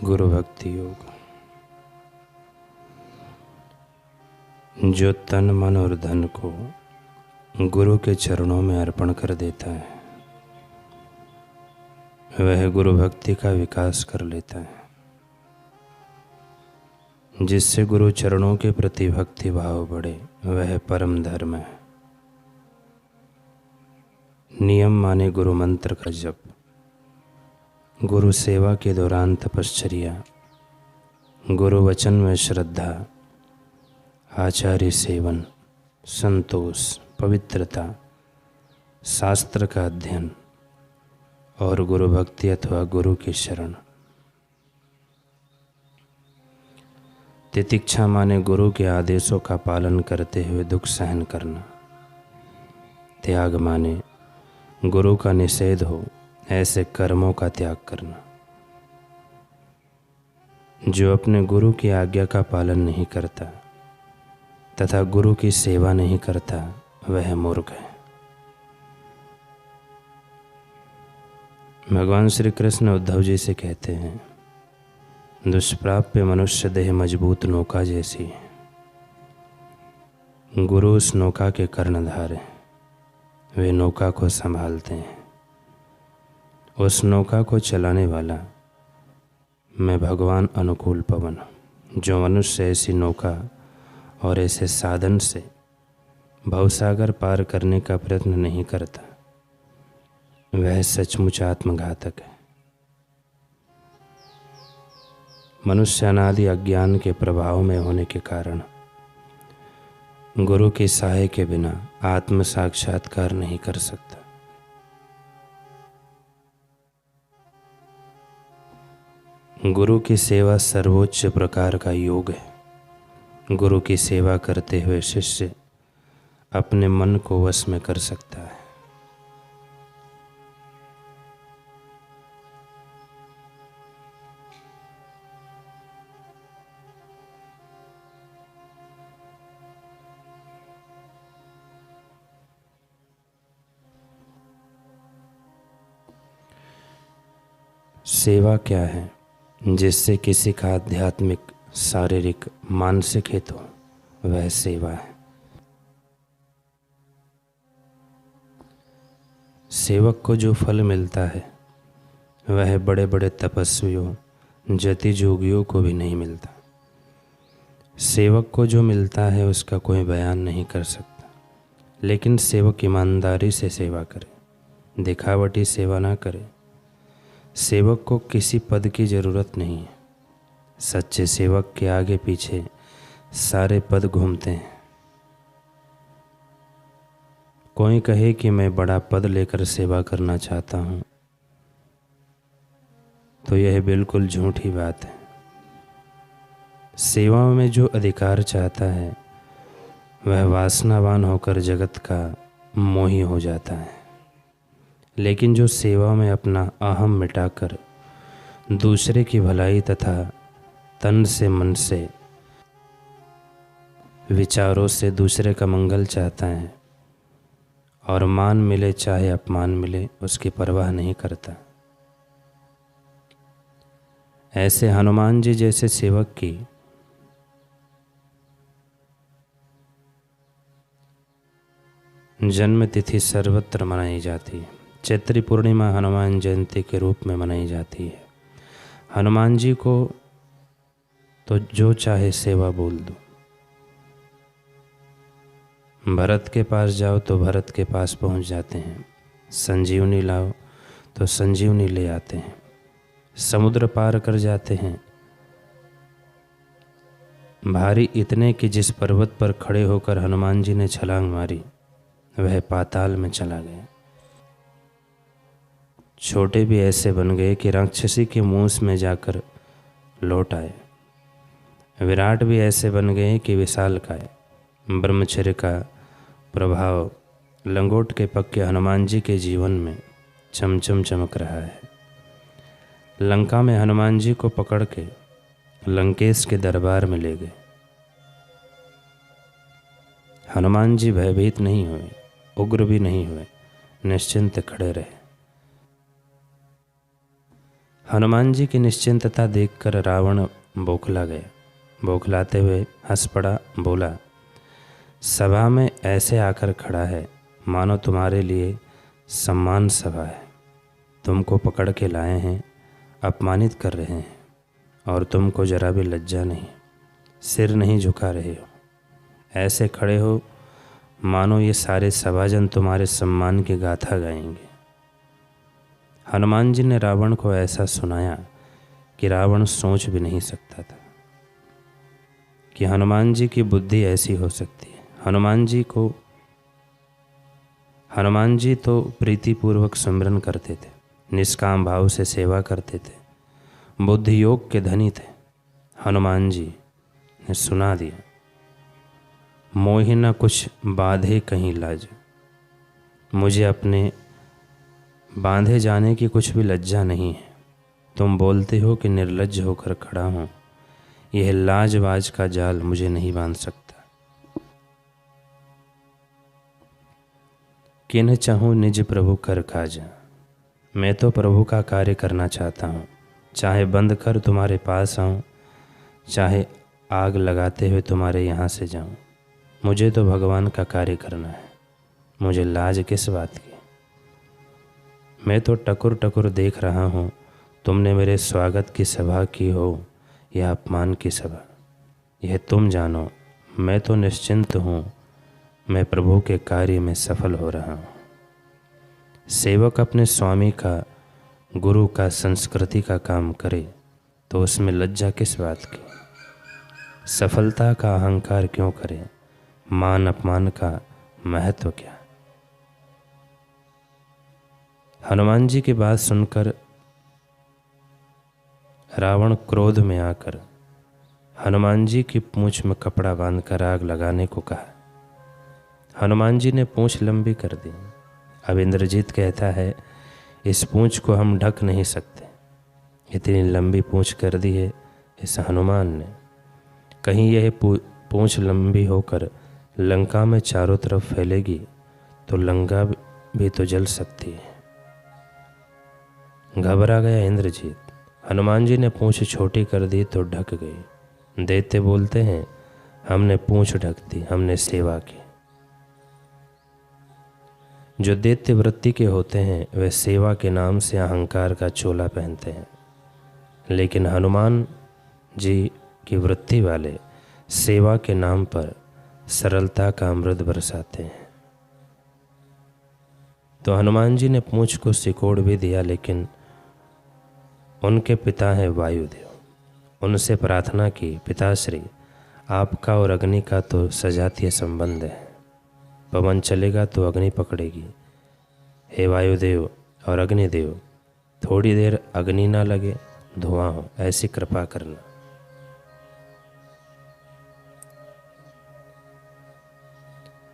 गुरु भक्ति योग। जो तन मन और धन को गुरु के चरणों में अर्पण कर देता है वह गुरु भक्ति का विकास कर लेता है, जिससे गुरु चरणों के प्रति भक्ति भाव बढ़े। वह परम धर्म है। नियम माने गुरु मंत्र का जप, गुरु सेवा के दौरान तपश्चर्या, गुरु वचन में श्रद्धा, आचार्य सेवन, संतोष, पवित्रता, शास्त्र का अध्ययन और गुरु भक्ति अथवा गुरु की शरण। तितिक्षा माने गुरु के आदेशों का पालन करते हुए दुख सहन करना। त्याग माने गुरु का निषेध हो ऐसे कर्मों का त्याग करना। जो अपने गुरु की आज्ञा का पालन नहीं करता तथा गुरु की सेवा नहीं करता वह मूर्ख है। भगवान श्री कृष्ण उद्धव जी से कहते हैं, दुष्प्राप्य मनुष्य देह मजबूत नौका जैसी है। गुरु उस नौका के कर्णधार हैं, वे नौका को संभालते हैं। उस नौका को चलाने वाला मैं भगवान अनुकूल पवन। जो मनुष्य ऐसी नौका और ऐसे साधन से भवसागर पार करने का प्रयत्न नहीं करता वह सचमुच आत्मघातक है। मनुष्य अनादि अज्ञान के प्रभाव में होने के कारण गुरु की सहाय के बिना आत्म साक्षात्कार नहीं कर सकता। गुरु की सेवा सर्वोच्च प्रकार का योग है। गुरु की सेवा करते हुए शिष्य अपने मन को वश में कर सकता है। सेवा क्या है? जिससे किसी का आध्यात्मिक, शारीरिक, मानसिक हित हो वह सेवा है। सेवक को जो फल मिलता है वह बड़े बड़े तपस्वियों, जति जोगियों को भी नहीं मिलता। सेवक को जो मिलता है उसका कोई बयान नहीं कर सकता। लेकिन सेवक ईमानदारी से सेवा करे, दिखावटी सेवा ना करे। सेवक को किसी पद की जरूरत नहीं है। सच्चे सेवक के आगे पीछे सारे पद घूमते हैं। कोई कहे कि मैं बड़ा पद लेकर सेवा करना चाहता हूँ तो यह बिल्कुल झूठी बात है। सेवा में जो अधिकार चाहता है वह वासनावान होकर जगत का मोही हो जाता है। लेकिन जो सेवा में अपना अहम मिटाकर दूसरे की भलाई तथा तन से, मन से, विचारों से दूसरे का मंगल चाहता है और मान मिले चाहे अपमान मिले उसकी परवाह नहीं करता, ऐसे हनुमान जी जैसे सेवक की जन्म तिथि सर्वत्र मनाई जाती है। चैत्री पूर्णिमा हनुमान जयंती के रूप में मनाई जाती है। हनुमान जी को तो जो चाहे सेवा बोल दो। भरत के पास जाओ तो भरत के पास पहुंच जाते हैं। संजीवनी लाओ तो संजीवनी ले आते हैं। समुद्र पार कर जाते हैं। भारी इतने कि जिस पर्वत पर खड़े होकर हनुमान जी ने छलांग मारी वह पाताल में चला गया। छोटे भी ऐसे बन गए कि राक्षसी के मुंह में जाकर लौट आए। विराट भी ऐसे बन गए कि विशालकाय। ब्रह्मचर्य का प्रभाव लंगोट के पक्के हनुमान जी के जीवन में चमचम चमक रहा है। लंका में हनुमान जी को पकड़ के लंकेश के दरबार में ले गए। हनुमान जी भयभीत नहीं हुए, उग्र भी नहीं हुए, निश्चिंत खड़े रहे। हनुमान जी की निश्चिंतता देखकर रावण बौखला गया। बौखलाते हुए हंस पड़ा, बोला, सभा में ऐसे आकर खड़ा है मानो तुम्हारे लिए सम्मान सभा है। तुमको पकड़ के लाए हैं, अपमानित कर रहे हैं, और तुमको जरा भी लज्जा नहीं, सिर नहीं झुका रहे हो। ऐसे खड़े हो मानो ये सारे सभाजन तुम्हारे सम्मान की गाथा गाएंगे। हनुमान जी ने रावण को ऐसा सुनाया कि रावण सोच भी नहीं सकता था कि हनुमान जी की बुद्धि ऐसी हो सकती है। हनुमान जी तो प्रीतिपूर्वक सुमिरन करते थे, निष्काम भाव से सेवा करते थे, बुद्धि योग के धनी थे। हनुमान जी ने सुना दिया, मोहि न कुछ बाधे कहीं लाज। मुझे अपने बांधे जाने की कुछ भी लज्जा नहीं है। तुम बोलते हो कि निर्लज्ज होकर खड़ा हूँ, यह लाजवाज का जाल मुझे नहीं बांध सकता। किन्ह चाहूँ निज प्रभु कर काज। मैं तो प्रभु का कार्य करना चाहता हूँ, चाहे बंद कर तुम्हारे पास आऊँ, चाहे आग लगाते हुए तुम्हारे यहाँ से जाऊँ। मुझे तो भगवान का कार्य करना है, मुझे लाज किस बात की। मैं तो टकुर टकुर देख रहा हूँ, तुमने मेरे स्वागत की सभा की हो या अपमान की सभा, यह तुम जानो। मैं तो निश्चिंत हूँ, मैं प्रभु के कार्य में सफल हो रहा हूँ। सेवक अपने स्वामी का, गुरु का, संस्कृति का काम करे तो उसमें लज्जा किस बात की। सफलता का अहंकार क्यों करे, मान अपमान का महत्व क्या। हनुमान जी की बात सुनकर रावण क्रोध में आकर हनुमान जी की पूंछ में कपड़ा बांधकर आग लगाने को कहा। हनुमान जी ने पूंछ लंबी कर दी। अब इंद्रजीत कहता है, इस पूंछ को हम ढक नहीं सकते, इतनी लंबी पूंछ कर दी है इस हनुमान ने। कहीं यह पूंछ लंबी होकर लंका में चारों तरफ फैलेगी तो लंका भी तो जल सकती है। घबरा गया इंद्रजीत। हनुमान जी ने पूंछ छोटी कर दी तो ढक गई। दैत्य बोलते हैं, हमने पूंछ ढक दी, हमने सेवा की। जो दैत्य वृत्ति के होते हैं वे सेवा के नाम से अहंकार का चोला पहनते हैं, लेकिन हनुमान जी की वृत्ति वाले सेवा के नाम पर सरलता का अमृत बरसाते हैं। तो हनुमान जी ने पूंछ को सिकोड़ भी दिया, लेकिन उनके पिता हैं वायुदेव। उनसे प्रार्थना की, पिताश्री आपका और अग्नि का तो सजातीय संबंध है, पवन चलेगा तो अग्नि पकड़ेगी। हे वायुदेव और अग्निदेव, थोड़ी देर अग्नि ना लगे, धुआं हो, ऐसी कृपा करना।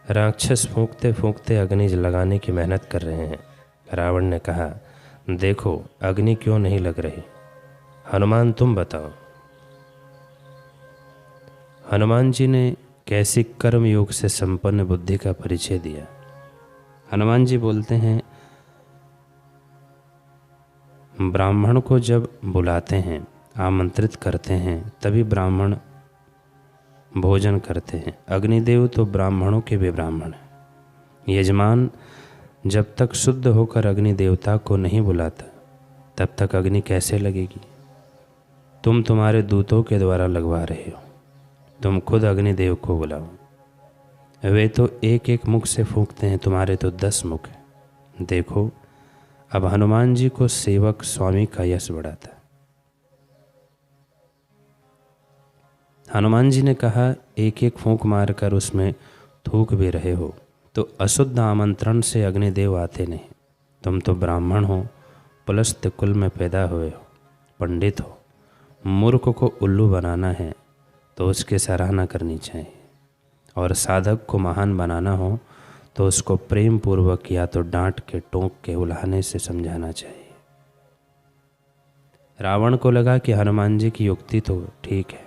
राक्षस फूंकते फूंकते अग्नि लगाने की मेहनत कर रहे हैं। रावण ने कहा, देखो अग्नि क्यों नहीं लग रही, हनुमान तुम बताओ। हनुमान जी ने कैसी कर्म योग से संपन्न बुद्धि का परिचय दिया। हनुमान जी बोलते हैं, ब्राह्मण को जब बुलाते हैं, आमंत्रित करते हैं, तभी ब्राह्मण भोजन करते हैं। अग्निदेव तो ब्राह्मणों के भी ब्राह्मण हैं। यजमान जब तक शुद्ध होकर अग्नि देवता को नहीं बुलाता तब तक अग्नि कैसे लगेगी। तुम तुम्हारे दूतों के द्वारा लगवा रहे हो, तुम खुद अग्निदेव को बुलाओ। वे तो एक एक मुख से फूंकते हैं, तुम्हारे तो 10 मुख हैं। देखो अब हनुमान जी को सेवक स्वामी का यश बढ़ाता। हनुमान जी ने कहा, एक एक फूंक मारकर उसमें थूक भी रहे हो तो अशुद्ध आमंत्रण से अग्निदेव आते नहीं। तुम तो ब्राह्मण हो, पुलस्त्य कुल में पैदा हुए हो, पंडित हो। मूर्ख को उल्लू बनाना है तो उसकी सराहना करनी चाहिए, और साधक को महान बनाना हो तो उसको प्रेम पूर्वक या तो डांट के, टोक के, उल्हाने से समझाना चाहिए। रावण को लगा कि हनुमान जी की युक्ति तो ठीक है,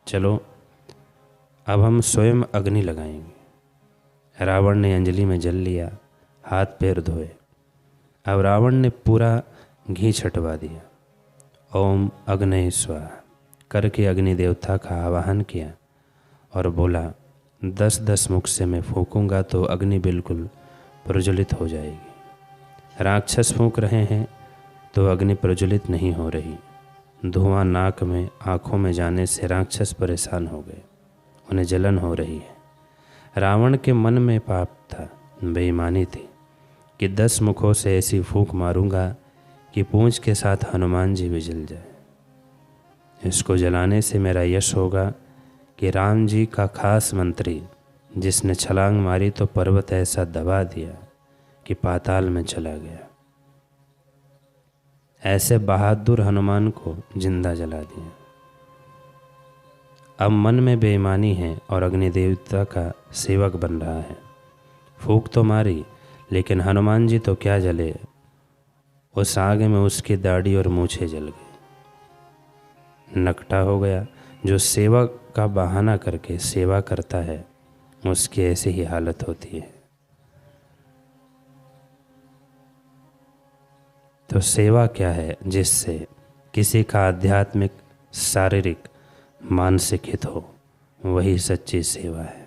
चलो अब हम स्वयं अग्नि लगाएंगे। रावण ने अंजलि में जल लिया, हाथ पैर धोए। अब रावण ने पूरा घी छटवा दिया। ओम अग्नि स्वाहा करके अग्नि देवता का आवाहन किया और बोला 10-10 मुख से मैं फूंकूंगा तो अग्नि बिल्कुल प्रज्वलित हो जाएगी। राक्षस फूंक रहे हैं तो अग्नि प्रज्वलित नहीं हो रही। धुआं नाक में आँखों में जाने से राक्षस परेशान हो गए, उन्हें जलन हो रही है। रावण के मन में पाप था, बेईमानी थी कि 10 मुखों से ऐसी फूंक मारूंगा कि पूंछ के साथ हनुमान जी भी जल जाए। इसको जलाने से मेरा यश होगा कि राम जी का खास मंत्री जिसने छलांग मारी तो पर्वत ऐसा दबा दिया कि पाताल में चला गया। ऐसे बहादुर हनुमान को जिंदा जला दिया। अब मन में बेईमानी है और अग्नि देवता का सेवक बन रहा है। फूंक तो मारी लेकिन हनुमान जी तो क्या जले, उस आग में उसकी दाढ़ी और मूछें जल गई। नकटा हो गया। जो सेवक का बहाना करके सेवा करता है उसकी ऐसी ही हालत होती है। तो सेवा क्या है? जिससे किसी का आध्यात्मिक, शारीरिक, मानसिक हित हो, वही सच्ची सेवा है।